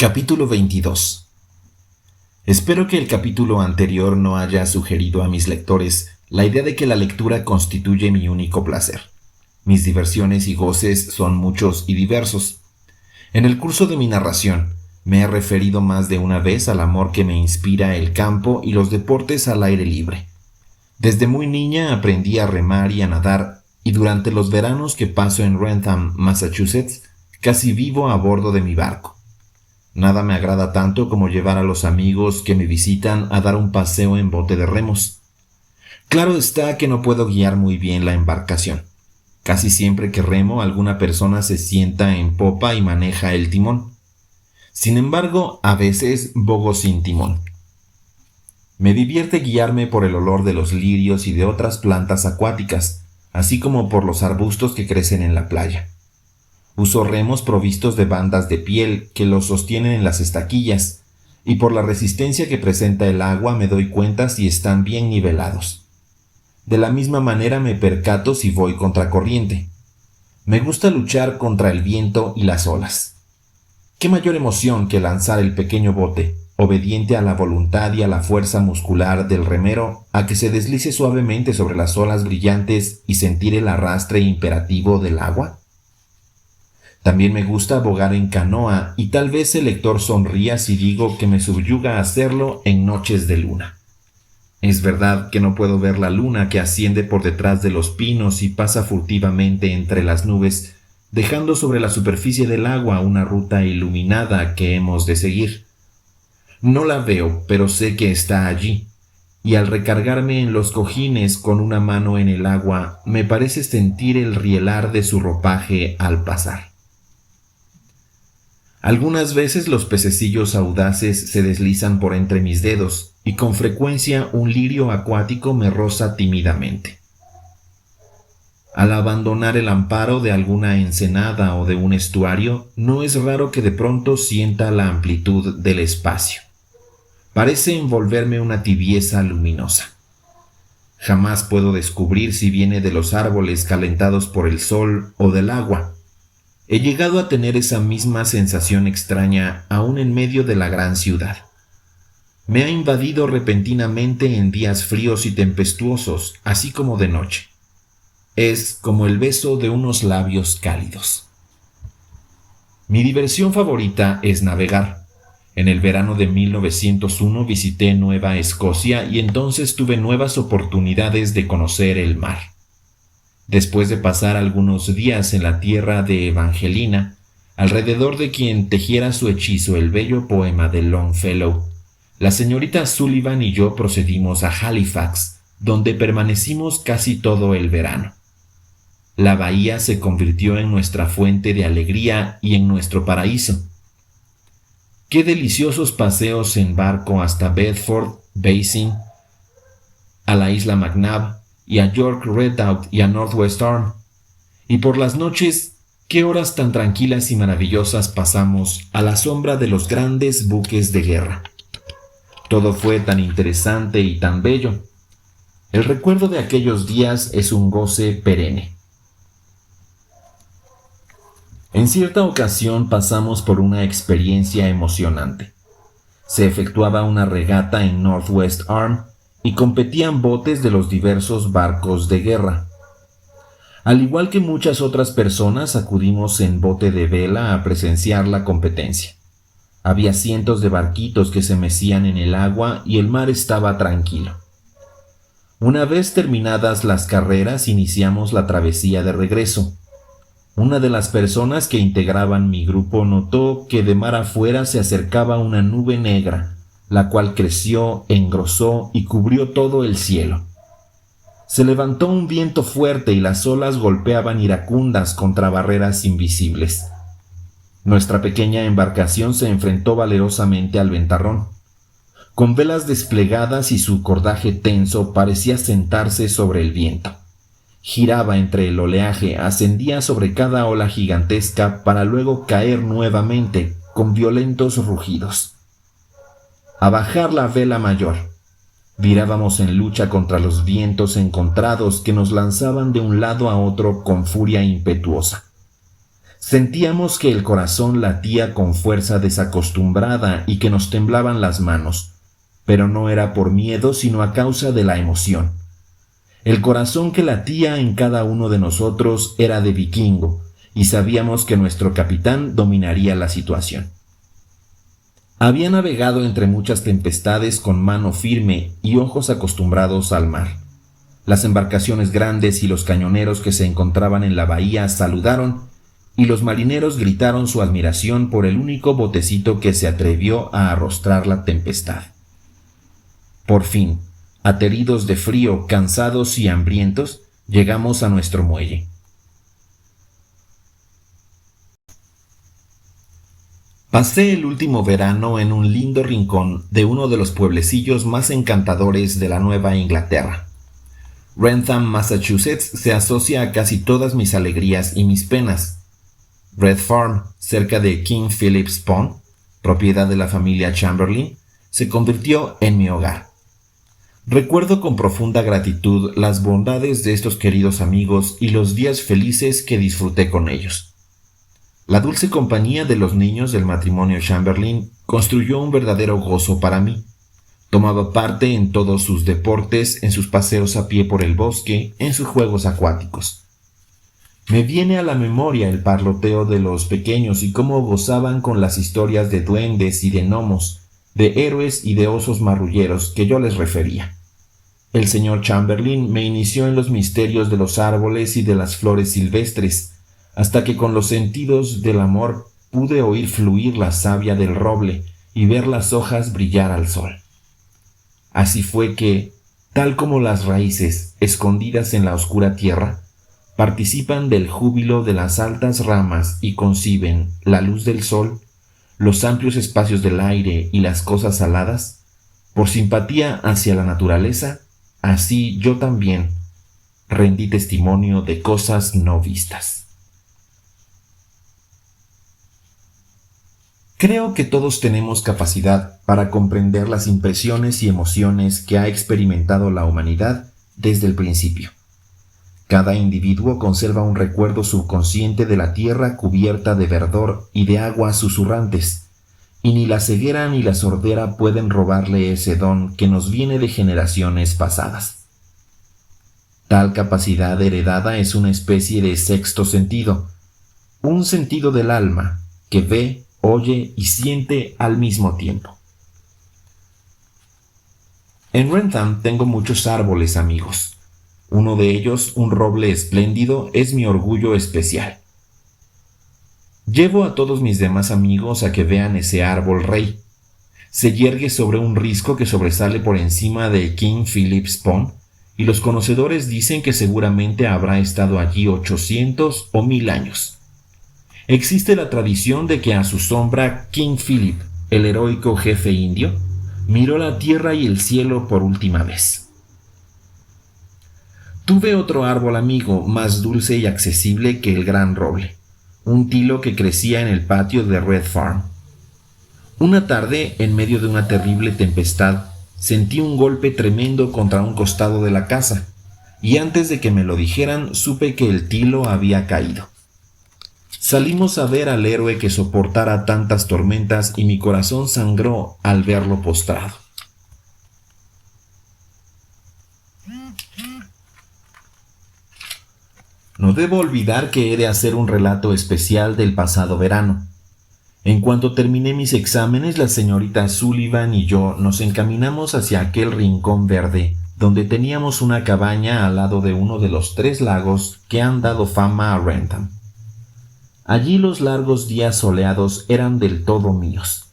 Capítulo 22. Espero que el capítulo anterior no haya sugerido a mis lectores la idea de que la lectura constituye mi único placer. Mis diversiones y goces son muchos y diversos. En el curso de mi narración, me he referido más de una vez al amor que me inspira el campo y los deportes al aire libre. Desde muy niña aprendí a remar y a nadar, y durante los veranos que paso en Wrentham, Massachusetts, casi vivo a bordo de mi barco. Nada me agrada tanto como llevar a los amigos que me visitan a dar un paseo en bote de remos. Claro está que no puedo guiar muy bien la embarcación. Casi siempre que remo, alguna persona se sienta en popa y maneja el timón. Sin embargo, a veces bogo sin timón. Me divierte guiarme por el olor de los lirios y de otras plantas acuáticas, así como por los arbustos que crecen en la playa. Uso remos provistos de bandas de piel que los sostienen en las estaquillas, y por la resistencia que presenta el agua me doy cuenta si están bien nivelados. De la misma manera me percato si voy contracorriente. Me gusta luchar contra el viento y las olas. ¿Qué mayor emoción que lanzar el pequeño bote, obediente a la voluntad y a la fuerza muscular del remero, a que se deslice suavemente sobre las olas brillantes y sentir el arrastre imperativo del agua? También me gusta bogar en canoa, y tal vez el lector sonría si digo que me subyuga hacerlo en noches de luna. Es verdad que no puedo ver la luna que asciende por detrás de los pinos y pasa furtivamente entre las nubes, dejando sobre la superficie del agua una ruta iluminada que hemos de seguir. No la veo, pero sé que está allí, y al recargarme en los cojines con una mano en el agua, me parece sentir el rielar de su ropaje al pasar. Algunas veces los pececillos audaces se deslizan por entre mis dedos, y con frecuencia un lirio acuático me roza tímidamente. Al abandonar el amparo de alguna ensenada o de un estuario, no es raro que de pronto sienta la amplitud del espacio. Parece envolverme una tibieza luminosa. Jamás puedo descubrir si viene de los árboles calentados por el sol o del agua. He llegado a tener esa misma sensación extraña aún en medio de la gran ciudad. Me ha invadido repentinamente en días fríos y tempestuosos, así como de noche. Es como el beso de unos labios cálidos. Mi diversión favorita es navegar. En el verano de 1901 visité Nueva Escocia y entonces tuve nuevas oportunidades de conocer el mar. Después de pasar algunos días en la tierra de Evangelina, alrededor de quien tejiera su hechizo el bello poema de Longfellow, la señorita Sullivan y yo procedimos a Halifax, donde permanecimos casi todo el verano. La bahía se convirtió en nuestra fuente de alegría y en nuestro paraíso. Qué deliciosos paseos en barco hasta Bedford, Basing, a la isla McNab, y a York Redoubt y a Northwest Arm. Y por las noches, qué horas tan tranquilas y maravillosas pasamos a la sombra de los grandes buques de guerra. Todo fue tan interesante y tan bello. El recuerdo de aquellos días es un goce perenne. En cierta ocasión pasamos por una experiencia emocionante. Se efectuaba una regata en Northwest Arm y competían botes de los diversos barcos de guerra. Al igual que muchas otras personas, acudimos en bote de vela a presenciar la competencia. Había cientos de barquitos que se mecían en el agua y el mar estaba tranquilo. Una vez terminadas las carreras, iniciamos la travesía de regreso. Una de las personas que integraban mi grupo notó que de mar afuera se acercaba una nube negra, la cual creció, engrosó y cubrió todo el cielo. Se levantó un viento fuerte y las olas golpeaban iracundas contra barreras invisibles. Nuestra pequeña embarcación se enfrentó valerosamente al ventarrón. Con velas desplegadas y su cordaje tenso parecía sentarse sobre el viento. Giraba entre el oleaje, ascendía sobre cada ola gigantesca para luego caer nuevamente con violentos rugidos. A bajar la vela mayor, virábamos en lucha contra los vientos encontrados que nos lanzaban de un lado a otro con furia impetuosa. Sentíamos que el corazón latía con fuerza desacostumbrada y que nos temblaban las manos, pero no era por miedo sino a causa de la emoción. El corazón que latía en cada uno de nosotros era de vikingo, y sabíamos que nuestro capitán dominaría la situación. Había navegado entre muchas tempestades con mano firme y ojos acostumbrados al mar. Las embarcaciones grandes y los cañoneros que se encontraban en la bahía saludaron, y los marineros gritaron su admiración por el único botecito que se atrevió a arrostrar la tempestad. Por fin, ateridos de frío, cansados y hambrientos, llegamos a nuestro muelle. Pasé el último verano en un lindo rincón de uno de los pueblecillos más encantadores de la Nueva Inglaterra. Wrentham, Massachusetts, se asocia a casi todas mis alegrías y mis penas. Red Farm, cerca de King Philip's Pond, propiedad de la familia Chamberlain, se convirtió en mi hogar. Recuerdo con profunda gratitud las bondades de estos queridos amigos y los días felices que disfruté con ellos. La dulce compañía de los niños del matrimonio Chamberlain construyó un verdadero gozo para mí. Tomaba parte en todos sus deportes, en sus paseos a pie por el bosque, en sus juegos acuáticos. Me viene a la memoria el parloteo de los pequeños y cómo gozaban con las historias de duendes y de gnomos, de héroes y de osos marrulleros que yo les refería. El señor Chamberlain me inició en los misterios de los árboles y de las flores silvestres, hasta que con los sentidos del amor pude oír fluir la savia del roble y ver las hojas brillar al sol. Así fue que, tal como las raíces, escondidas en la oscura tierra, participan del júbilo de las altas ramas y conciben la luz del sol, los amplios espacios del aire y las cosas aladas, por simpatía hacia la naturaleza, así yo también rendí testimonio de cosas no vistas. Creo que todos tenemos capacidad para comprender las impresiones y emociones que ha experimentado la humanidad desde el principio. Cada individuo conserva un recuerdo subconsciente de la tierra cubierta de verdor y de aguas susurrantes, y ni la ceguera ni la sordera pueden robarle ese don que nos viene de generaciones pasadas. Tal capacidad heredada es una especie de sexto sentido, un sentido del alma que ve, oye y siente al mismo tiempo. En Wrentham tengo muchos árboles amigos. Uno de ellos, un roble espléndido, es mi orgullo especial. Llevo a todos mis demás amigos a que vean ese árbol rey. Se yergue sobre un risco que sobresale por encima de King Philip's Pond, y los conocedores dicen que seguramente habrá estado allí 800 o 1000 años. Existe la tradición de que a su sombra King Philip, el heroico jefe indio, miró la tierra y el cielo por última vez. Tuve otro árbol amigo, más dulce y accesible que el gran roble, un tilo que crecía en el patio de Red Farm. Una tarde, en medio de una terrible tempestad, sentí un golpe tremendo contra un costado de la casa, y antes de que me lo dijeran, supe que el tilo había caído. Salimos a ver al héroe que soportara tantas tormentas y mi corazón sangró al verlo postrado. No debo olvidar que he de hacer un relato especial del pasado verano. En cuanto terminé mis exámenes, la señorita Sullivan y yo nos encaminamos hacia aquel rincón verde, donde teníamos una cabaña al lado de uno de los 3 lagos que han dado fama a Wrentham. Allí los largos días soleados eran del todo míos.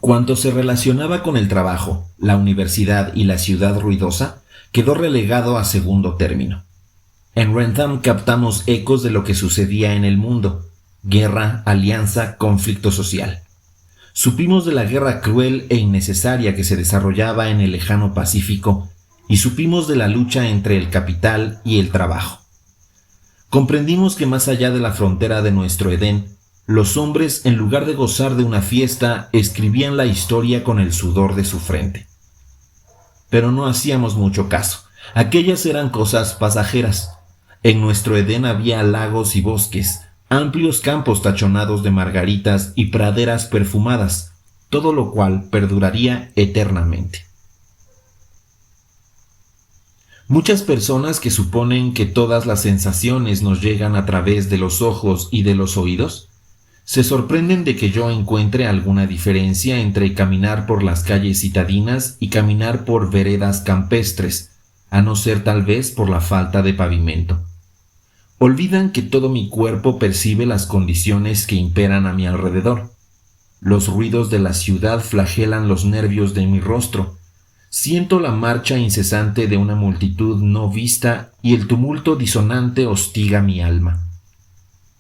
Cuanto se relacionaba con el trabajo, la universidad y la ciudad ruidosa, quedó relegado a segundo término. En Wrentham captamos ecos de lo que sucedía en el mundo: guerra, alianza, conflicto social. Supimos de la guerra cruel e innecesaria que se desarrollaba en el lejano Pacífico y supimos de la lucha entre el capital y el trabajo. Comprendimos que más allá de la frontera de nuestro Edén, los hombres, en lugar de gozar de una fiesta, escribían la historia con el sudor de su frente. Pero no hacíamos mucho caso. Aquellas eran cosas pasajeras. En nuestro Edén había lagos y bosques, amplios campos tachonados de margaritas y praderas perfumadas, todo lo cual perduraría eternamente. Muchas personas que suponen que todas las sensaciones nos llegan a través de los ojos y de los oídos, se sorprenden de que yo encuentre alguna diferencia entre caminar por las calles citadinas y caminar por veredas campestres, a no ser tal vez por la falta de pavimento. Olvidan que todo mi cuerpo percibe las condiciones que imperan a mi alrededor. Los ruidos de la ciudad flagelan los nervios de mi rostro. Siento la marcha incesante de una multitud no vista y el tumulto disonante hostiga mi alma.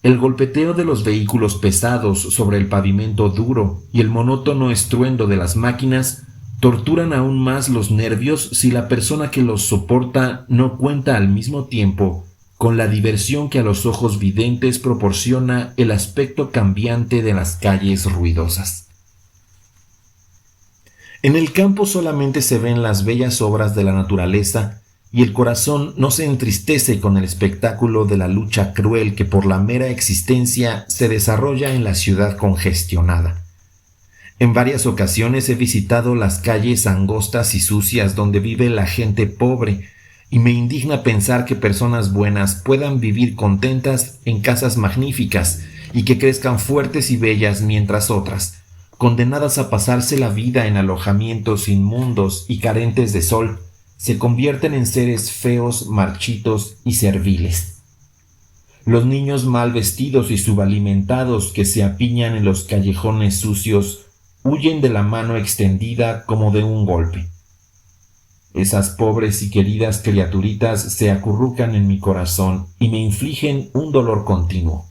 El golpeteo de los vehículos pesados sobre el pavimento duro y el monótono estruendo de las máquinas torturan aún más los nervios si la persona que los soporta no cuenta al mismo tiempo con la diversión que a los ojos videntes proporciona el aspecto cambiante de las calles ruidosas. En el campo solamente se ven las bellas obras de la naturaleza y el corazón no se entristece con el espectáculo de la lucha cruel que por la mera existencia se desarrolla en la ciudad congestionada. En varias ocasiones he visitado las calles angostas y sucias donde vive la gente pobre, y me indigna pensar que personas buenas puedan vivir contentas en casas magníficas y que crezcan fuertes y bellas mientras otras, condenadas a pasarse la vida en alojamientos inmundos y carentes de sol, se convierten en seres feos, marchitos y serviles. Los niños mal vestidos y subalimentados que se apiñan en los callejones sucios huyen de la mano extendida como de un golpe. Esas pobres y queridas criaturitas se acurrucan en mi corazón y me infligen un dolor continuo.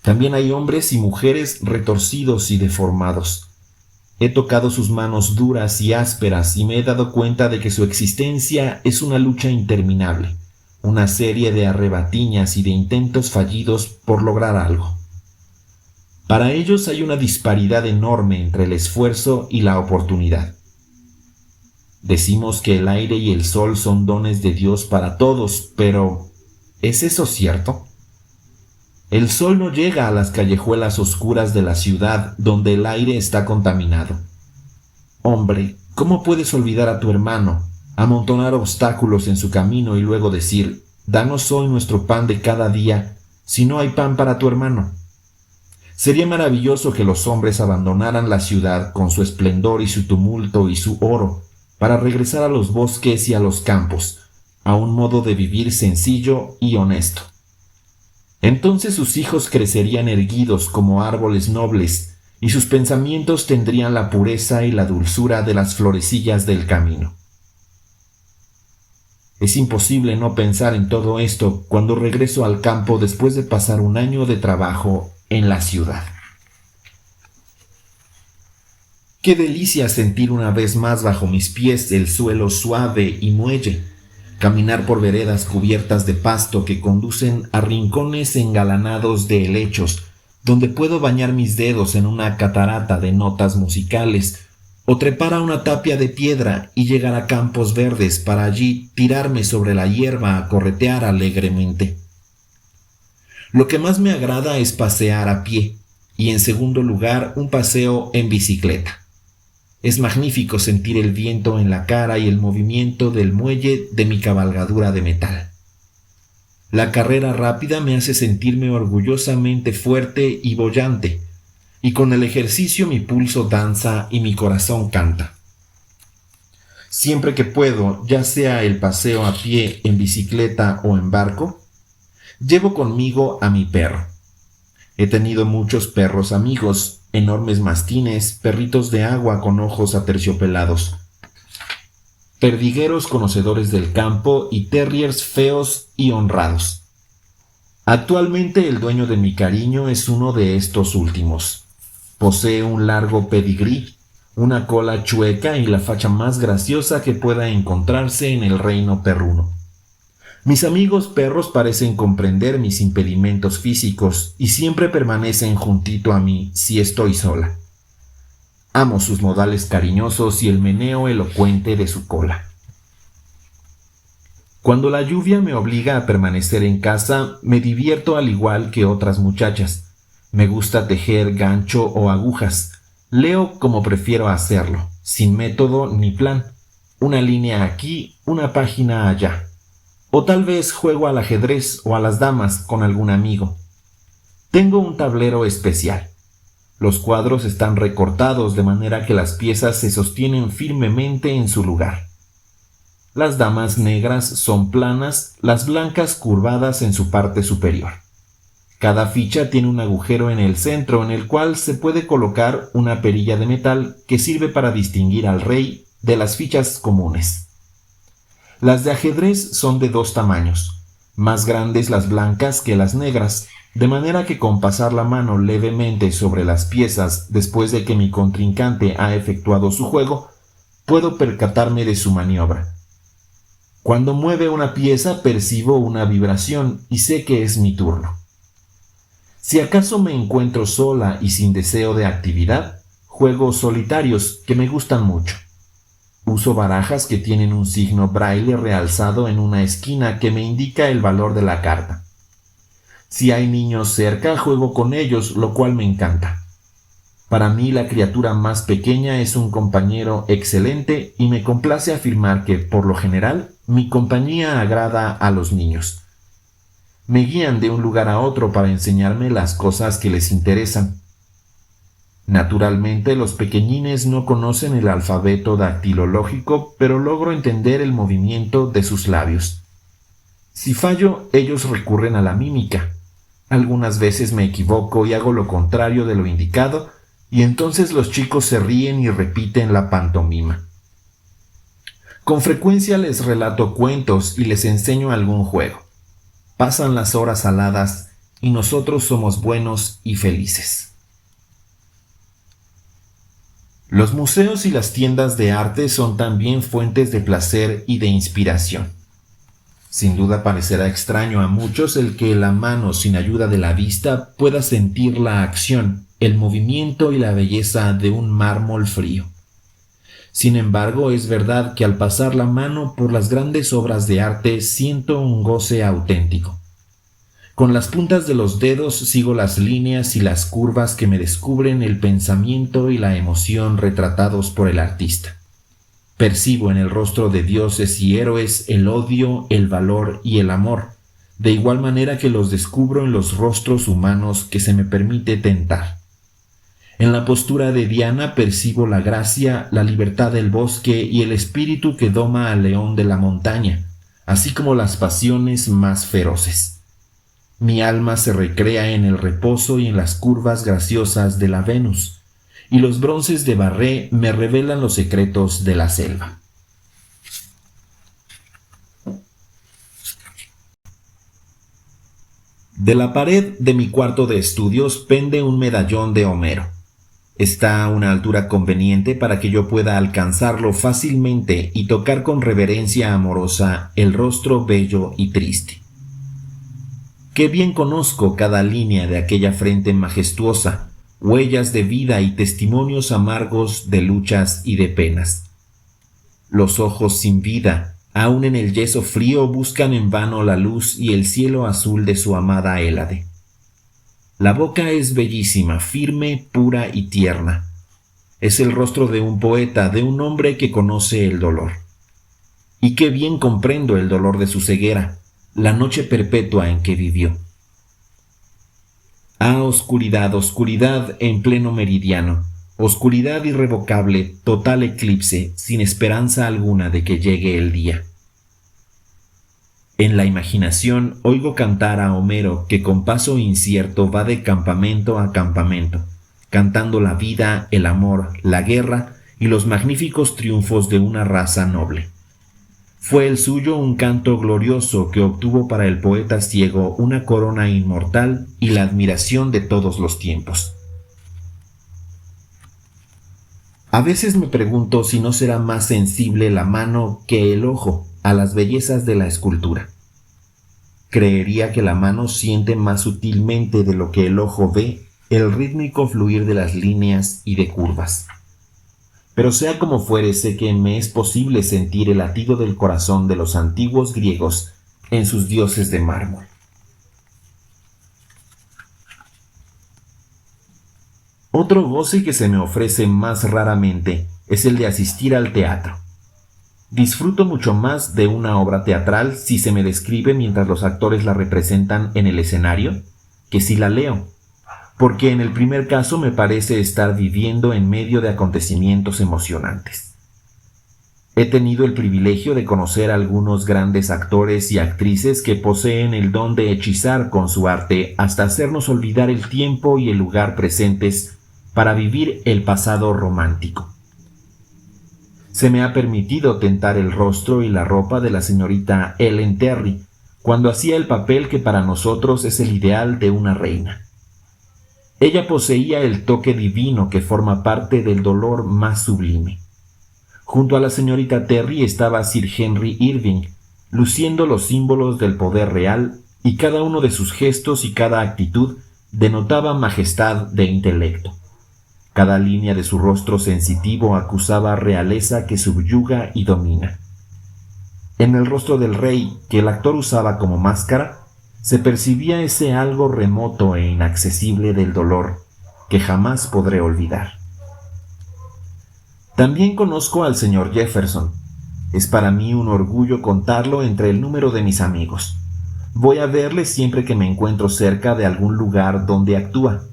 También hay hombres y mujeres retorcidos y deformados. He tocado sus manos duras y ásperas y me he dado cuenta de que su existencia es una lucha interminable, una serie de arrebatiñas y de intentos fallidos por lograr algo. Para ellos hay una disparidad enorme entre el esfuerzo y la oportunidad. Decimos que el aire y el sol son dones de Dios para todos, pero ¿es eso cierto? El sol no llega a las callejuelas oscuras de la ciudad donde el aire está contaminado. Hombre, ¿cómo puedes olvidar a tu hermano, amontonar obstáculos en su camino y luego decir, danos hoy nuestro pan de cada día, si no hay pan para tu hermano? Sería maravilloso que los hombres abandonaran la ciudad con su esplendor y su tumulto y su oro, para regresar a los bosques y a los campos, a un modo de vivir sencillo y honesto. Entonces sus hijos crecerían erguidos como árboles nobles, y sus pensamientos tendrían la pureza y la dulzura de las florecillas del camino. Es imposible no pensar en todo esto cuando regreso al campo después de pasar un año de trabajo en la ciudad. Qué delicia sentir una vez más bajo mis pies el suelo suave y muelle, caminar por veredas cubiertas de pasto que conducen a rincones engalanados de helechos, donde puedo bañar mis dedos en una catarata de notas musicales, o trepar a una tapia de piedra y llegar a campos verdes para allí tirarme sobre la hierba a corretear alegremente. Lo que más me agrada es pasear a pie, y en segundo lugar un paseo en bicicleta. Es magnífico sentir el viento en la cara y el movimiento del muelle de mi cabalgadura de metal. La carrera rápida me hace sentirme orgullosamente fuerte y boyante, y con el ejercicio mi pulso danza y mi corazón canta. Siempre que puedo, ya sea el paseo a pie, en bicicleta o en barco, llevo conmigo a mi perro. He tenido muchos perros amigos, enormes mastines, perritos de agua con ojos aterciopelados, perdigueros conocedores del campo y terriers feos y honrados. Actualmente el dueño de mi cariño es uno de estos últimos. Posee un largo pedigrí, una cola chueca y la facha más graciosa que pueda encontrarse en el reino perruno. Mis amigos perros parecen comprender mis impedimentos físicos y siempre permanecen juntito a mí si estoy sola. Amo sus modales cariñosos y el meneo elocuente de su cola. Cuando la lluvia me obliga a permanecer en casa, me divierto al igual que otras muchachas. Me gusta tejer gancho o agujas. Leo como prefiero hacerlo, sin método ni plan. Una línea aquí, una página allá. O tal vez juego al ajedrez o a las damas con algún amigo. Tengo un tablero especial. Los cuadros están recortados de manera que las piezas se sostienen firmemente en su lugar. Las damas negras son planas, las blancas curvadas en su parte superior. Cada ficha tiene un agujero en el centro en el cual se puede colocar una perilla de metal que sirve para distinguir al rey de las fichas comunes. Las de ajedrez son de dos tamaños, más grandes las blancas que las negras, de manera que con pasar la mano levemente sobre las piezas después de que mi contrincante ha efectuado su juego, puedo percatarme de su maniobra. Cuando mueve una pieza percibo una vibración y sé que es mi turno. Si acaso me encuentro sola y sin deseo de actividad, juego solitarios que me gustan mucho. Uso barajas que tienen un signo braille realzado en una esquina que me indica el valor de la carta. Si hay niños cerca, juego con ellos, lo cual me encanta. Para mí la criatura más pequeña es un compañero excelente y me complace afirmar que, por lo general, mi compañía agrada a los niños. Me guían de un lugar a otro para enseñarme las cosas que les interesan. Naturalmente, los pequeñines no conocen el alfabeto dactilológico, pero logro entender el movimiento de sus labios. Si fallo, ellos recurren a la mímica. Algunas veces me equivoco y hago lo contrario de lo indicado, y entonces los chicos se ríen y repiten la pantomima. Con frecuencia les relato cuentos y les enseño algún juego. Pasan las horas aladas y nosotros somos buenos y felices. Los museos y las tiendas de arte son también fuentes de placer y de inspiración. Sin duda parecerá extraño a muchos el que la mano sin ayuda de la vista pueda sentir la acción, el movimiento y la belleza de un mármol frío. Sin embargo, es verdad que al pasar la mano por las grandes obras de arte siento un goce auténtico. Con las puntas de los dedos sigo las líneas y las curvas que me descubren el pensamiento y la emoción retratados por el artista. Percibo en el rostro de dioses y héroes el odio, el valor y el amor, de igual manera que los descubro en los rostros humanos que se me permite tentar. En la postura de Diana percibo la gracia, la libertad del bosque y el espíritu que doma al león de la montaña, así como las pasiones más feroces. Mi alma se recrea en el reposo y en las curvas graciosas de la Venus, y los bronces de Barré me revelan los secretos de la selva. De la pared de mi cuarto de estudios pende un medallón de Homero. Está a una altura conveniente para que yo pueda alcanzarlo fácilmente y tocar con reverencia amorosa el rostro bello y triste. Qué bien conozco cada línea de aquella frente majestuosa, huellas de vida y testimonios amargos de luchas y de penas. Los ojos sin vida, aun en el yeso frío, buscan en vano la luz y el cielo azul de su amada Hélade. La boca es bellísima, firme, pura y tierna. Es el rostro de un poeta, de un hombre que conoce el dolor. Y qué bien comprendo el dolor de su ceguera, la noche perpetua en que vivió. Ah, oscuridad, oscuridad en pleno meridiano, oscuridad irrevocable, total eclipse, sin esperanza alguna de que llegue el día. En la imaginación oigo cantar a Homero que con paso incierto va de campamento a campamento, cantando la vida, el amor, la guerra y los magníficos triunfos de una raza noble. Fue el suyo un canto glorioso que obtuvo para el poeta ciego una corona inmortal y la admiración de todos los tiempos. A veces me pregunto si no será más sensible la mano que el ojo a las bellezas de la escultura. Creería que la mano siente más sutilmente de lo que el ojo ve el rítmico fluir de las líneas y de curvas. pero sea como fuere, sé que me es posible sentir el latido del corazón de los antiguos griegos en sus dioses de mármol. Otro goce que se me ofrece más raramente es el de asistir al teatro. Disfruto mucho más de una obra teatral si se me describe mientras los actores la representan en el escenario que si la leo, porque en el primer caso me parece estar viviendo en medio de acontecimientos emocionantes. He tenido el privilegio de conocer a algunos grandes actores y actrices que poseen el don de hechizar con su arte hasta hacernos olvidar el tiempo y el lugar presentes para vivir el pasado romántico. Se me ha permitido tentar el rostro y la ropa de la señorita Ellen Terry cuando hacía el papel que para nosotros es el ideal de una reina. Ella poseía el toque divino que forma parte del dolor más sublime. Junto a la señorita Terry estaba Sir Henry Irving, luciendo los símbolos del poder real, y cada uno de sus gestos y cada actitud denotaba majestad de intelecto. Cada línea de su rostro sensitivo acusaba realeza que subyuga y domina. En el rostro del rey, que el actor usaba como máscara, se percibía ese algo remoto e inaccesible del dolor que jamás podré olvidar. También conozco al señor Jefferson. Es para mí un orgullo contarlo entre el número de mis amigos. Voy a verle siempre que me encuentro cerca de algún lugar donde actúa.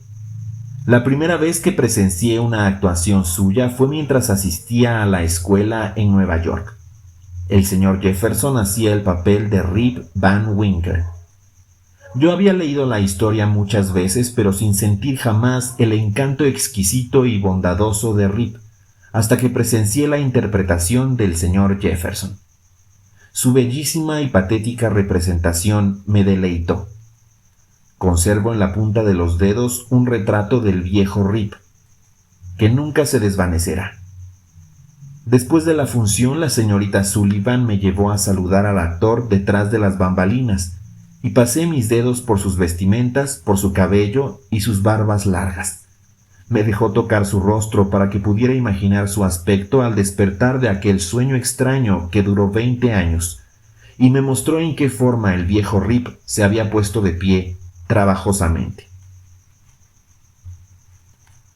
La primera vez que presencié una actuación suya fue mientras asistía a la escuela en Nueva York. El señor Jefferson hacía el papel de Rip Van Winkle. Yo había leído la historia muchas veces, pero sin sentir jamás el encanto exquisito y bondadoso de Rip, hasta que presencié la interpretación del señor Jefferson. Su bellísima y patética representación me deleitó. Conservo en la punta de los dedos un retrato del viejo Rip, que nunca se desvanecerá. Después de la función, la señorita Sullivan me llevó a saludar al actor detrás de las bambalinas, y pasé mis dedos por sus vestimentas, por su cabello y sus barbas largas. Me dejó tocar su rostro para que pudiera imaginar su aspecto al despertar de aquel sueño extraño que duró 20 años, y me mostró en qué forma el viejo Rip se había puesto de pie trabajosamente.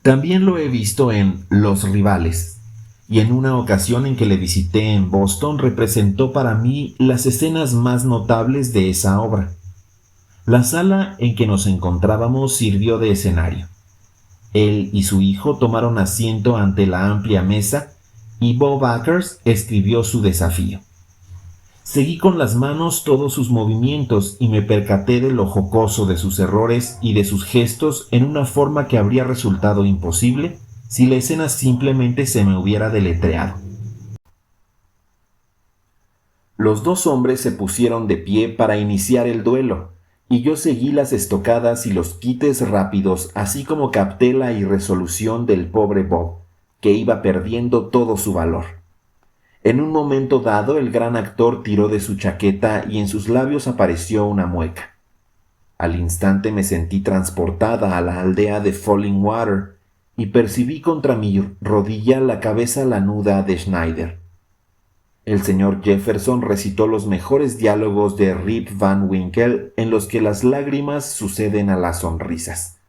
También lo he visto en Los Rivales, y en una ocasión en que le visité en Boston representó para mí las escenas más notables de esa obra. La sala en que nos encontrábamos sirvió de escenario. Él y su hijo tomaron asiento ante la amplia mesa y Bob Acres escribió su desafío. Seguí con las manos todos sus movimientos y me percaté de lo jocoso de sus errores y de sus gestos en una forma que habría resultado imposible si la escena simplemente se me hubiera deletreado. Los dos hombres se pusieron de pie para iniciar el duelo, y yo seguí las estocadas y los quites rápidos, así como capté la irresolución del pobre Bob, que iba perdiendo todo su valor. En un momento dado, el gran actor tiró de su chaqueta y en sus labios apareció una mueca. Al instante me sentí transportada a la aldea de Falling Water y percibí contra mi rodilla la cabeza lanuda de Schneider. El señor Jefferson recitó los mejores diálogos de Rip Van Winkle en los que las lágrimas suceden a las sonrisas.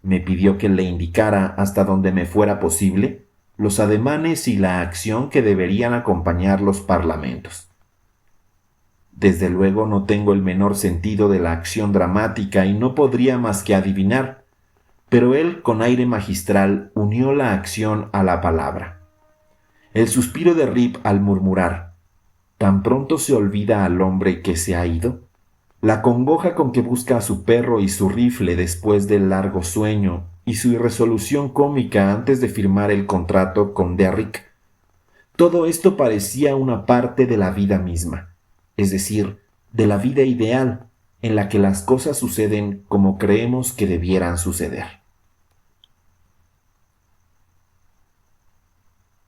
Me pidió que le indicara hasta donde me fuera posible los ademanes y la acción que deberían acompañar los parlamentos. Desde luego no tengo el menor sentido de la acción dramática y no podría más que adivinar, pero él con aire magistral unió la acción a la palabra. El suspiro de Rip al murmurar, ¿tan pronto se olvida al hombre que se ha ido? La congoja con que busca a su perro y su rifle después del largo sueño, y su irresolución cómica antes de firmar el contrato con Derrick. Todo esto parecía una parte de la vida misma, es decir, de la vida ideal, en la que las cosas suceden como creemos que debieran suceder.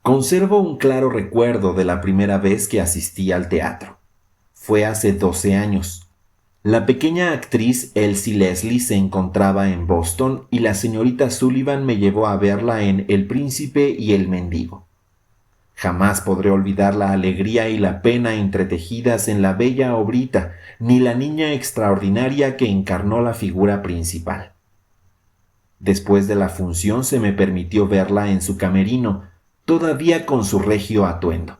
Conservo un claro recuerdo de la primera vez que asistí al teatro. Fue hace 12 años. La pequeña actriz Elsie Leslie se encontraba en Boston y la señorita Sullivan me llevó a verla en El Príncipe y el Mendigo, Jamás podré olvidar la alegría y la pena entretejidas en la bella obrita, ni la niña extraordinaria que encarnó la figura principal. Después de la función se me permitió verla en su camerino, todavía con su regio atuendo.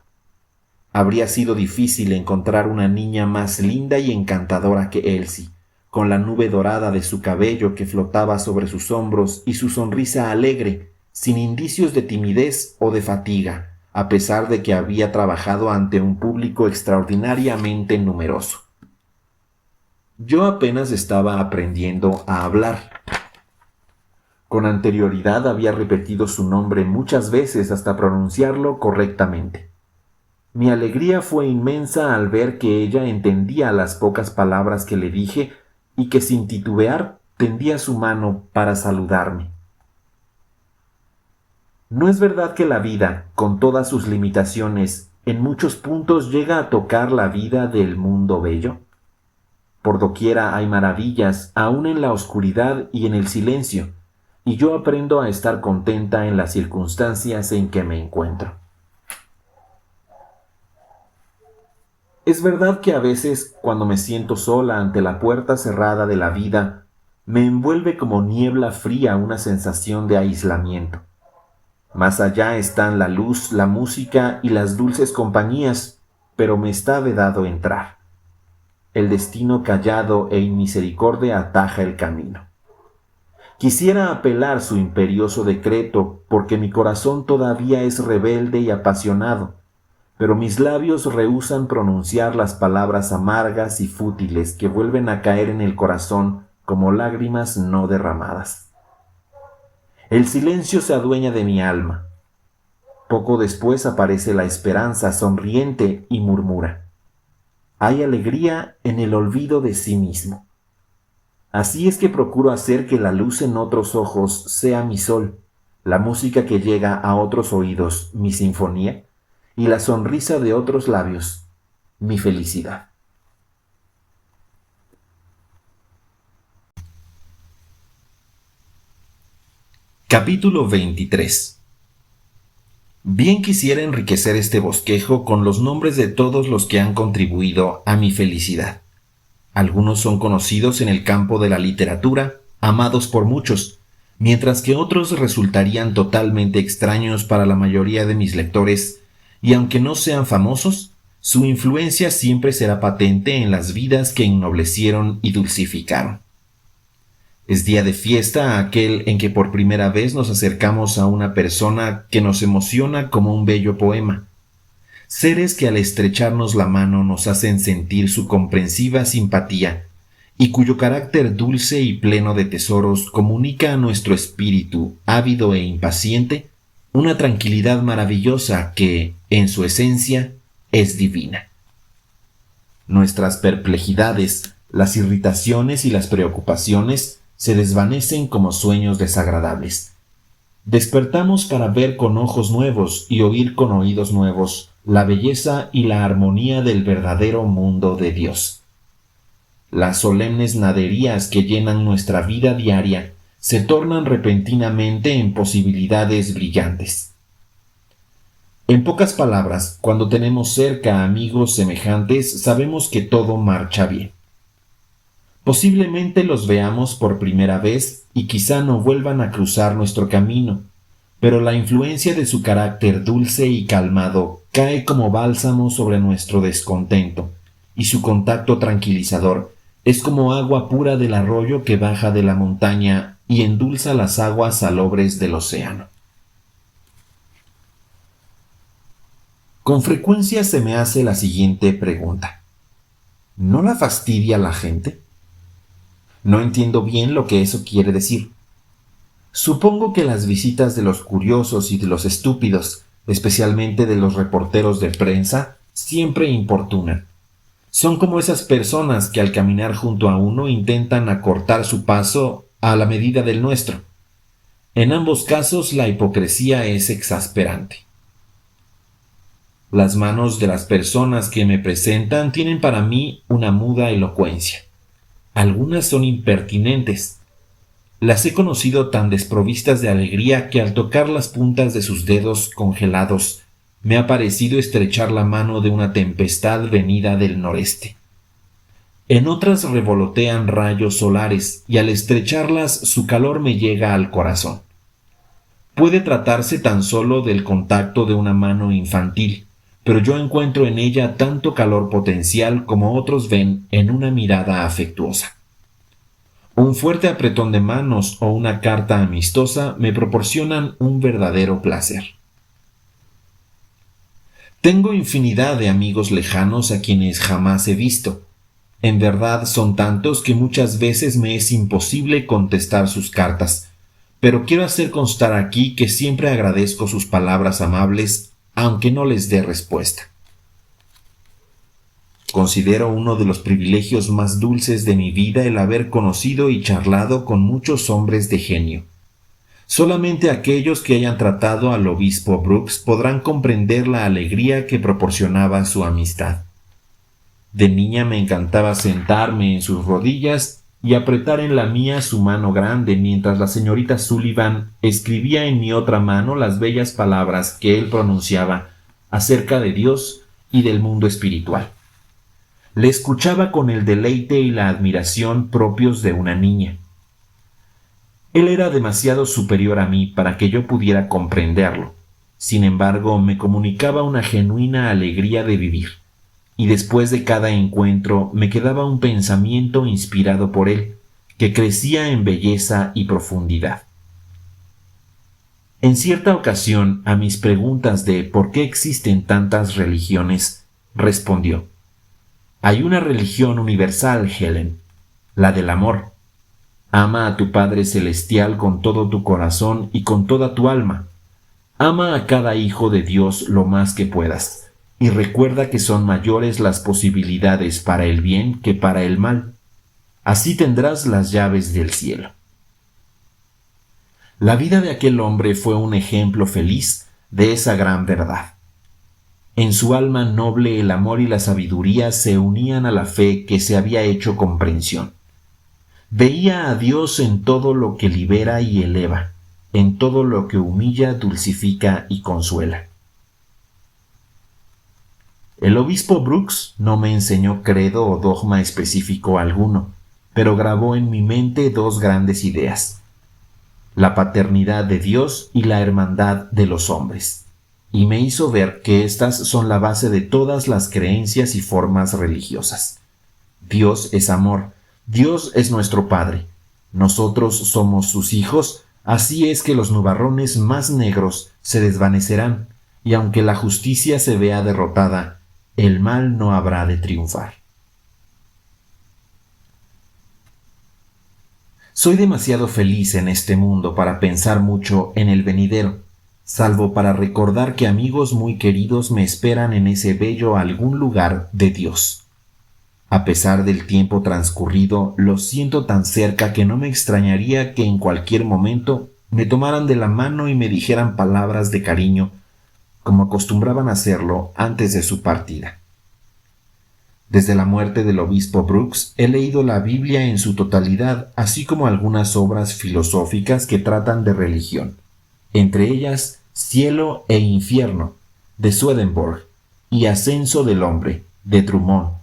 Habría sido difícil encontrar una niña más linda y encantadora que Elsie, con la nube dorada de su cabello que flotaba sobre sus hombros y su sonrisa alegre, sin indicios de timidez o de fatiga, a pesar de que había trabajado ante un público extraordinariamente numeroso. Yo apenas estaba aprendiendo a hablar. Con anterioridad había repetido su nombre muchas veces hasta pronunciarlo correctamente. Mi alegría fue inmensa al ver que ella entendía las pocas palabras que le dije y que sin titubear tendía su mano para saludarme. ¿No es verdad que la vida, con todas sus limitaciones, en muchos puntos llega a tocar la vida del mundo bello? Por doquiera hay maravillas, aun en la oscuridad y en el silencio, y yo aprendo a estar contenta en las circunstancias en que me encuentro. Es verdad que a veces, cuando me siento sola ante la puerta cerrada de la vida, me envuelve como niebla fría una sensación de aislamiento. Más allá están la luz, la música y las dulces compañías, pero me está vedado entrar. El destino callado e inmisericordia ataja el camino. Quisiera apelar su imperioso decreto, porque mi corazón todavía es rebelde y apasionado, pero mis labios rehúsan pronunciar las palabras amargas y fútiles que vuelven a caer en el corazón como lágrimas no derramadas. El silencio se adueña de mi alma. Poco después aparece la esperanza sonriente y murmura: hay alegría en el olvido de sí mismo. Así es que procuro hacer que la luz en otros ojos sea mi sol, la música que llega a otros oídos mi sinfonía, y la sonrisa de otros labios mi felicidad. Capítulo 23. Bien quisiera enriquecer este bosquejo con los nombres de todos los que han contribuido a mi felicidad. Algunos son conocidos en el campo de la literatura, amados por muchos, mientras que otros resultarían totalmente extraños para la mayoría de mis lectores, y aunque no sean famosos, su influencia siempre será patente en las vidas que ennoblecieron y dulcificaron. Es día de fiesta aquel en que por primera vez nos acercamos a una persona que nos emociona como un bello poema. Seres que al estrecharnos la mano nos hacen sentir su comprensiva simpatía y cuyo carácter dulce y pleno de tesoros comunica a nuestro espíritu, ávido e impaciente, una tranquilidad maravillosa que, en su esencia, es divina. Nuestras perplejidades, las irritaciones y las preocupaciones se desvanecen como sueños desagradables. Despertamos para ver con ojos nuevos y oír con oídos nuevos la belleza y la armonía del verdadero mundo de Dios. Las solemnes naderías que llenan nuestra vida diaria se tornan repentinamente en posibilidades brillantes. En pocas palabras, cuando tenemos cerca amigos semejantes, sabemos que todo marcha bien. Posiblemente los veamos por primera vez y quizá no vuelvan a cruzar nuestro camino, pero la influencia de su carácter dulce y calmado cae como bálsamo sobre nuestro descontento, y su contacto tranquilizador es como agua pura del arroyo que baja de la montaña y endulza las aguas salobres del océano. Con frecuencia se me hace la siguiente pregunta: ¿no la fastidia la gente? No entiendo bien lo que eso quiere decir. Supongo que las visitas de los curiosos y de los estúpidos, especialmente de los reporteros de prensa, siempre importunan. Son como esas personas que al caminar junto a uno intentan acortar su paso a la medida del nuestro. En ambos casos la hipocresía es exasperante. Las manos de las personas que me presentan tienen para mí una muda elocuencia. Algunas son impertinentes. Las he conocido tan desprovistas de alegría que al tocar las puntas de sus dedos congelados me ha parecido estrechar la mano de una tempestad venida del noreste. En otras revolotean rayos solares y al estrecharlas su calor me llega al corazón. Puede tratarse tan solo del contacto de una mano infantil, pero yo encuentro en ella tanto calor potencial como otros ven en una mirada afectuosa. Un fuerte apretón de manos o una carta amistosa me proporcionan un verdadero placer. Tengo infinidad de amigos lejanos a quienes jamás he visto. En verdad son tantos que muchas veces me es imposible contestar sus cartas, pero quiero hacer constar aquí que siempre agradezco sus palabras amables, aunque no les dé respuesta. Considero uno de los privilegios más dulces de mi vida el haber conocido y charlado con muchos hombres de genio. Solamente aquellos que hayan tratado al obispo Brooks podrán comprender la alegría que proporcionaba su amistad. De niña me encantaba sentarme en sus rodillas y apretar en la mía su mano grande mientras la señorita Sullivan escribía en mi otra mano las bellas palabras que él pronunciaba acerca de Dios y del mundo espiritual. Le escuchaba con el deleite y la admiración propios de una niña. Él era demasiado superior a mí para que yo pudiera comprenderlo. Sin embargo, me comunicaba una genuina alegría de vivir, y después de cada encuentro me quedaba un pensamiento inspirado por él, que crecía en belleza y profundidad. En cierta ocasión, a mis preguntas de ¿por qué existen tantas religiones?, respondió: hay una religión universal, Helen, la del amor. Ama a tu Padre Celestial con todo tu corazón y con toda tu alma. Ama a cada hijo de Dios lo más que puedas, y recuerda que son mayores las posibilidades para el bien que para el mal. Así tendrás las llaves del cielo. La vida de aquel hombre fue un ejemplo feliz de esa gran verdad. En su alma noble el amor y la sabiduría se unían a la fe que se había hecho comprensión. Veía a Dios en todo lo que libera y eleva, en todo lo que humilla, dulcifica y consuela. El obispo Brooks no me enseñó credo o dogma específico alguno, pero grabó en mi mente dos grandes ideas: la paternidad de Dios y la hermandad de los hombres, y me hizo ver que éstas son la base de todas las creencias y formas religiosas. Dios es amor, Dios es nuestro Padre, nosotros somos sus hijos, así es que los nubarrones más negros se desvanecerán, y aunque la justicia se vea derrotada, el mal no habrá de triunfar. Soy demasiado feliz en este mundo para pensar mucho en el venidero, salvo para recordar que amigos muy queridos me esperan en ese bello algún lugar de Dios. A pesar del tiempo transcurrido, los siento tan cerca que no me extrañaría que en cualquier momento me tomaran de la mano y me dijeran palabras de cariño, como acostumbraban hacerlo antes de su partida. Desde la muerte del obispo Brooks he leído la Biblia en su totalidad, así como algunas obras filosóficas que tratan de religión, entre ellas Cielo e Infierno, de Swedenborg, y Ascenso del Hombre, de Drummond,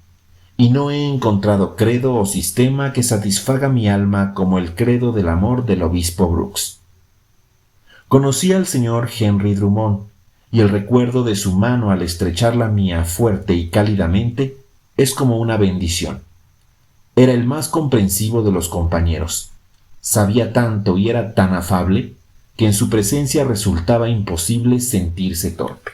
y no he encontrado credo o sistema que satisfaga mi alma como el credo del amor del obispo Brooks. Conocí al señor Henry Drummond, y el recuerdo de su mano al estrechar la mía fuerte y cálidamente es como una bendición. Era el más comprensivo de los compañeros. Sabía tanto y era tan afable que en su presencia resultaba imposible sentirse torpe.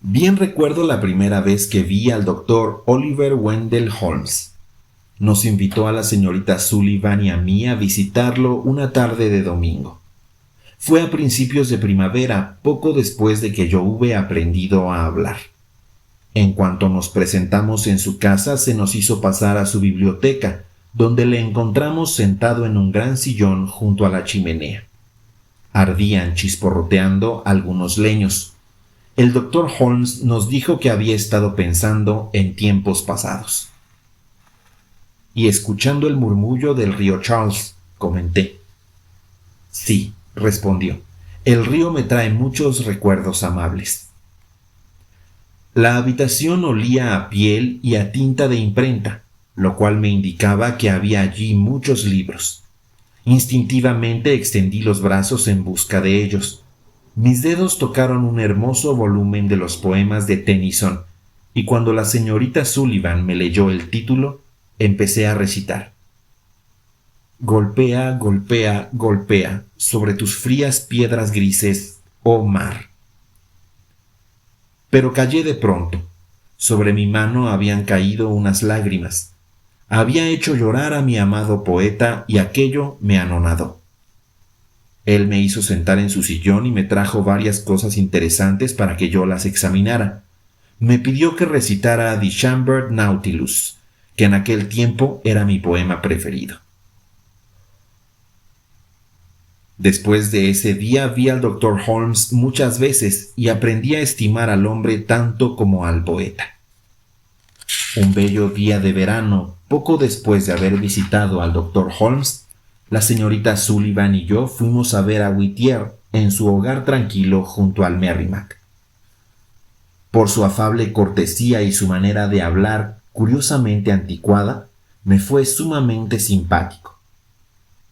Bien recuerdo la primera vez que vi al doctor Oliver Wendell Holmes. Nos invitó a la señorita Sullivan y a mí a visitarlo una tarde de domingo. Fue a principios de primavera, poco después de que yo hube aprendido a hablar. En cuanto nos presentamos en su casa, se nos hizo pasar a su biblioteca, donde le encontramos sentado en un gran sillón junto a la chimenea. Ardían chisporroteando algunos leños. El doctor Holmes nos dijo que había estado pensando en tiempos pasados. Y escuchando el murmullo del río Charles, comenté. Sí, respondió. El río me trae muchos recuerdos amables. La habitación olía a piel y a tinta de imprenta, lo cual me indicaba que había allí muchos libros. Instintivamente extendí los brazos en busca de ellos. Mis dedos tocaron un hermoso volumen de los poemas de Tennyson, y cuando la señorita Sullivan me leyó el título, empecé a recitar. Golpea, golpea, golpea sobre tus frías piedras grises, oh mar. Pero callé de pronto. Sobre mi mano habían caído unas lágrimas. Había hecho llorar a mi amado poeta y aquello me anonadó. Él me hizo sentar en su sillón y me trajo varias cosas interesantes para que yo las examinara. Me pidió que recitara The Chambered Nautilus, que en aquel tiempo era mi poema preferido. Después de ese día vi al Dr. Holmes muchas veces y aprendí a estimar al hombre tanto como al poeta. Un bello día de verano, poco después de haber visitado al Dr. Holmes, la señorita Sullivan y yo fuimos a ver a Whittier en su hogar tranquilo junto al Merrimack. Por su afable cortesía y su manera de hablar curiosamente anticuada, me fue sumamente simpático.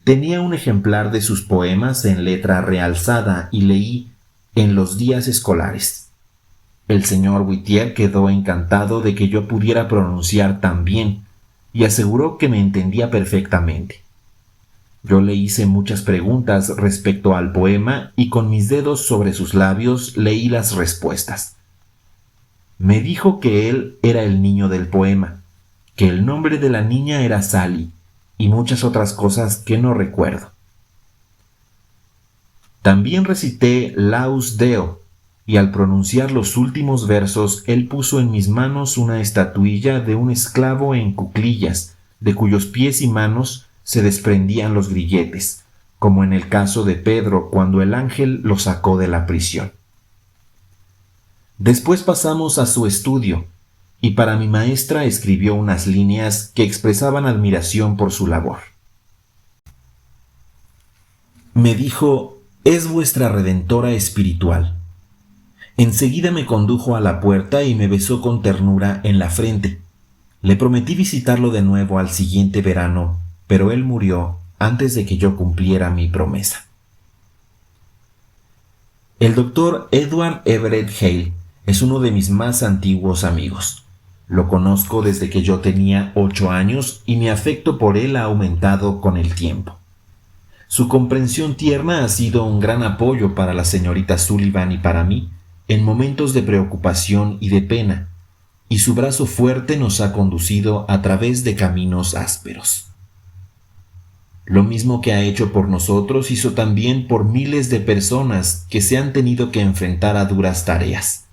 Tenía un ejemplar de sus poemas en letra realzada y leí en los días escolares. El señor Whittier quedó encantado de que yo pudiera pronunciar tan bien y aseguró que me entendía perfectamente. Yo le hice muchas preguntas respecto al poema y con mis dedos sobre sus labios leí las respuestas. Me dijo que él era el niño del poema, que el nombre de la niña era Sally y muchas otras cosas que no recuerdo. También recité Laus Deo, y al pronunciar los últimos versos él puso en mis manos una estatuilla de un esclavo en cuclillas, de cuyos pies y manos se desprendían los grilletes, como en el caso de Pedro cuando el ángel lo sacó de la prisión. Después pasamos a su estudio, y para mi maestra escribió unas líneas que expresaban admiración por su labor. Me dijo, «Es vuestra redentora espiritual». Enseguida me condujo a la puerta y me besó con ternura en la frente. Le prometí visitarlo de nuevo al siguiente verano, pero él murió antes de que yo cumpliera mi promesa. El doctor Edward Everett Hale es uno de mis más antiguos amigos. Lo conozco desde que yo tenía 8 años y mi afecto por él ha aumentado con el tiempo. Su comprensión tierna ha sido un gran apoyo para la señorita Sullivan y para mí en momentos de preocupación y de pena, y su brazo fuerte nos ha conducido a través de caminos ásperos. Lo mismo que ha hecho por nosotros hizo también por miles de personas que se han tenido que enfrentar a duras tareas.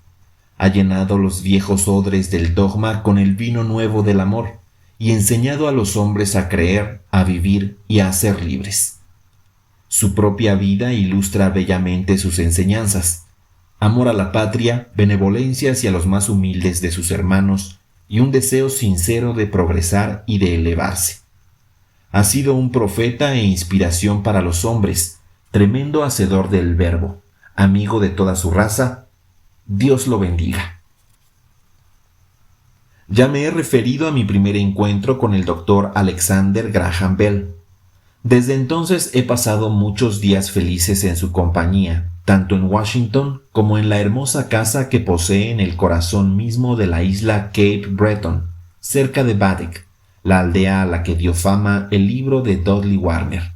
Ha llenado los viejos odres del dogma con el vino nuevo del amor y enseñado a los hombres a creer, a vivir y a ser libres. Su propia vida ilustra bellamente sus enseñanzas. Amor a la patria, benevolencia hacia los más humildes de sus hermanos y un deseo sincero de progresar y de elevarse. Ha sido un profeta e inspiración para los hombres, tremendo hacedor del verbo, amigo de toda su raza. Dios lo bendiga. Ya me he referido a mi primer encuentro con el doctor Alexander Graham Bell. Desde entonces he pasado muchos días felices en su compañía, tanto en Washington como en la hermosa casa que posee en el corazón mismo de la isla Cape Breton, cerca de Baddeck, la aldea a la que dio fama el libro de Dudley Warner.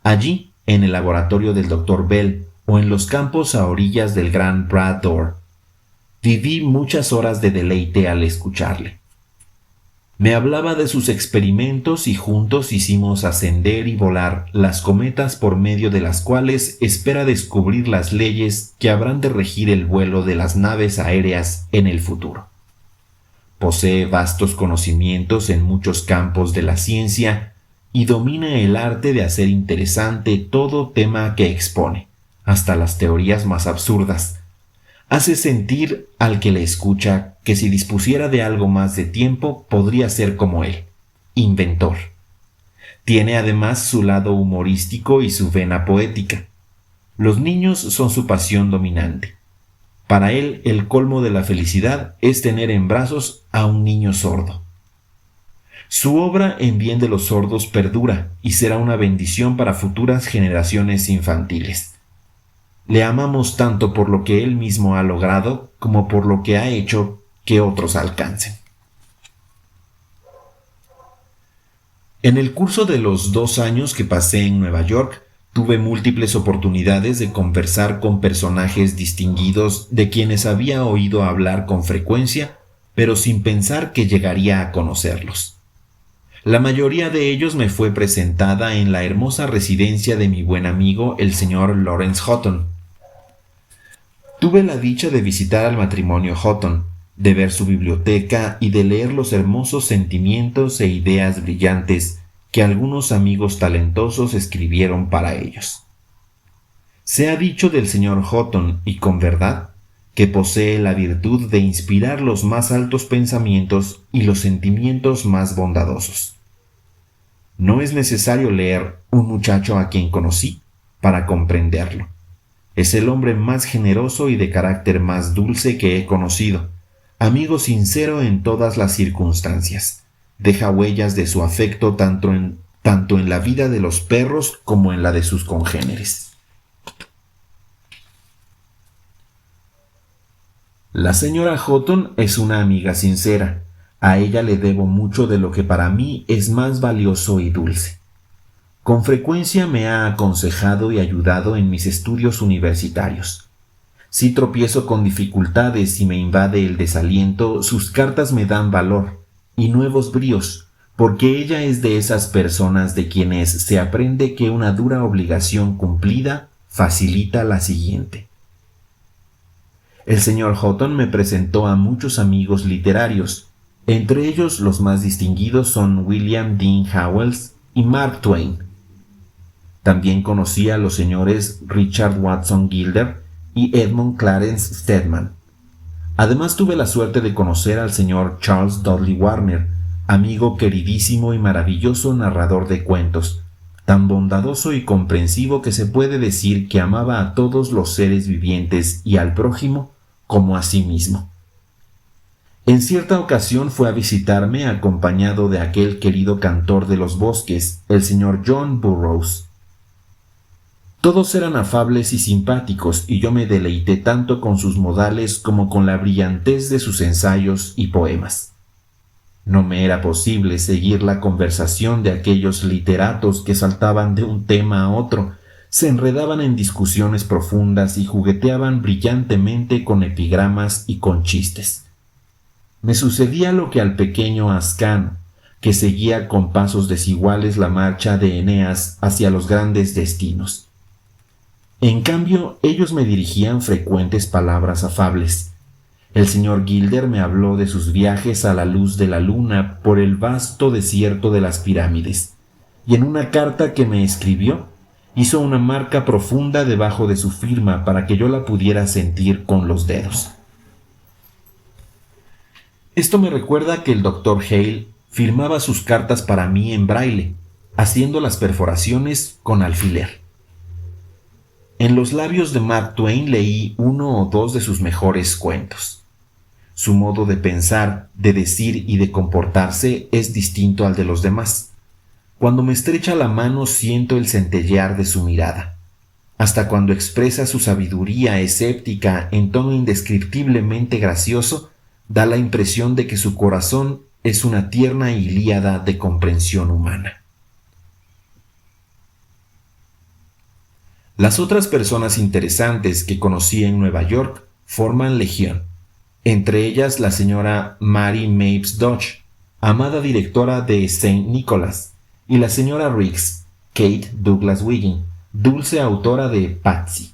Allí, en el laboratorio del Dr. Bell o en los campos a orillas del gran Braddoor, viví muchas horas de deleite al escucharle. Me hablaba de sus experimentos y juntos hicimos ascender y volar las cometas por medio de las cuales espera descubrir las leyes que habrán de regir el vuelo de las naves aéreas en el futuro. Posee vastos conocimientos en muchos campos de la ciencia y domina el arte de hacer interesante todo tema que expone, hasta las teorías más absurdas. Hace sentir al que le escucha que si dispusiera de algo más de tiempo podría ser como él, inventor. Tiene además su lado humorístico y su vena poética. Los niños son su pasión dominante. Para él, el colmo de la felicidad es tener en brazos a un niño sordo. Su obra en bien de los sordos perdura y será una bendición para futuras generaciones infantiles. Le amamos tanto por lo que él mismo ha logrado como por lo que ha hecho que otros alcancen. En el curso de los 2 años que pasé en Nueva York, tuve múltiples oportunidades de conversar con personajes distinguidos de quienes había oído hablar con frecuencia, pero sin pensar que llegaría a conocerlos. La mayoría de ellos me fue presentada en la hermosa residencia de mi buen amigo el señor Lawrence Houghton. Tuve la dicha de visitar al matrimonio Houghton, de ver su biblioteca y de leer los hermosos sentimientos e ideas brillantes que algunos amigos talentosos escribieron para ellos. Se ha dicho del señor Houghton, y con verdad, que posee la virtud de inspirar los más altos pensamientos y los sentimientos más bondadosos. No es necesario leer Un muchacho a quien conocí para comprenderlo. Es el hombre más generoso y de carácter más dulce que he conocido, amigo sincero en todas las circunstancias. Deja huellas de su afecto tanto en la vida de los perros como en la de sus congéneres. La señora Houghton es una amiga sincera. A ella le debo mucho de lo que para mí es más valioso y dulce. Con frecuencia me ha aconsejado y ayudado en mis estudios universitarios. Si tropiezo con dificultades y me invade el desaliento, sus cartas me dan valor y nuevos bríos, porque ella es de esas personas de quienes se aprende que una dura obligación cumplida facilita la siguiente. El señor Houghton me presentó a muchos amigos literarios, entre ellos los más distinguidos son William Dean Howells y Mark Twain. También conocí a los señores Richard Watson Gilder y Edmund Clarence Stedman. Además tuve la suerte de conocer al señor Charles Dudley Warner, amigo queridísimo y maravilloso narrador de cuentos, tan bondadoso y comprensivo que se puede decir que amaba a todos los seres vivientes y al prójimo como a sí mismo. En cierta ocasión fue a visitarme acompañado de aquel querido cantor de los bosques, el señor John Burroughs. Todos eran afables y simpáticos, y yo me deleité tanto con sus modales como con la brillantez de sus ensayos y poemas. No me era posible seguir la conversación de aquellos literatos que saltaban de un tema a otro, se enredaban en discusiones profundas y jugueteaban brillantemente con epigramas y con chistes. Me sucedía lo que al pequeño Ascano, que seguía con pasos desiguales la marcha de Eneas hacia los grandes destinos. En cambio, ellos me dirigían frecuentes palabras afables. El señor Gilder me habló de sus viajes a la luz de la luna por el vasto desierto de las pirámides, y en una carta que me escribió, hizo una marca profunda debajo de su firma para que yo la pudiera sentir con los dedos. Esto me recuerda que el Dr. Hale firmaba sus cartas para mí en braille, haciendo las perforaciones con alfiler. En los labios de Mark Twain leí 1 o 2 de sus mejores cuentos. Su modo de pensar, de decir y de comportarse es distinto al de los demás. Cuando me estrecha la mano siento el centellear de su mirada. Hasta cuando expresa su sabiduría escéptica en tono indescriptiblemente gracioso, da la impresión de que su corazón es una tierna ilíada de comprensión humana. Las otras personas interesantes que conocí en Nueva York forman legión, entre ellas la señora Mary Mapes Dodge, amada directora de St. Nicholas, y la señora Riggs, Kate Douglas Wiggin, dulce autora de Patsy.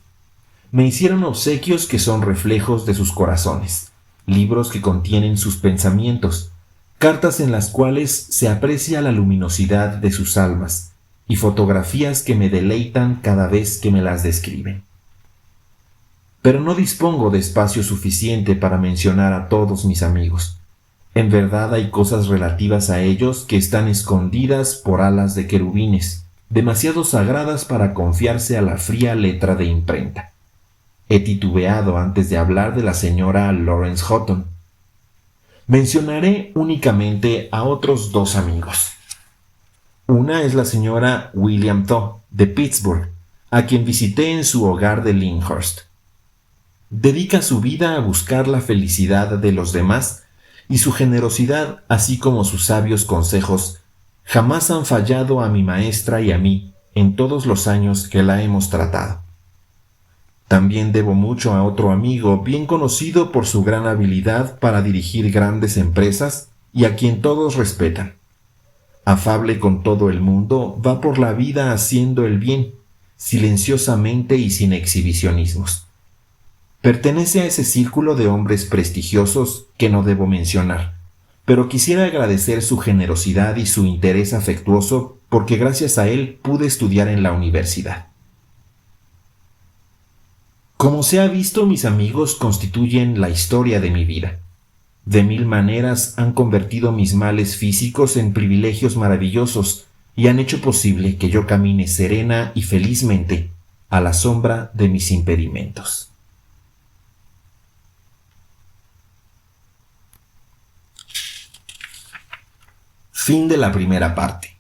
Me hicieron obsequios que son reflejos de sus corazones, libros que contienen sus pensamientos, cartas en las cuales se aprecia la luminosidad de sus almas, y fotografías que me deleitan cada vez que me las describen. Pero no dispongo de espacio suficiente para mencionar a todos mis amigos. En verdad hay cosas relativas a ellos que están escondidas por alas de querubines, demasiado sagradas para confiarse a la fría letra de imprenta. He titubeado antes de hablar de la señora Lawrence Houghton. Mencionaré únicamente a otros dos amigos. Una es la señora William Thaw, de Pittsburgh, a quien visité en su hogar de Lyndhurst. Dedica su vida a buscar la felicidad de los demás y su generosidad, así como sus sabios consejos, jamás han fallado a mi maestra y a mí en todos los años que la hemos tratado. También debo mucho a otro amigo bien conocido por su gran habilidad para dirigir grandes empresas y a quien todos respetan. Afable con todo el mundo, va por la vida haciendo el bien, silenciosamente y sin exhibicionismos. Pertenece a ese círculo de hombres prestigiosos que no debo mencionar, pero quisiera agradecer su generosidad y su interés afectuoso porque gracias a él pude estudiar en la universidad. Como se ha visto, mis amigos constituyen la historia de mi vida. De mil maneras han convertido mis males físicos en privilegios maravillosos y han hecho posible que yo camine serena y felizmente a la sombra de mis impedimentos. Fin de la primera parte.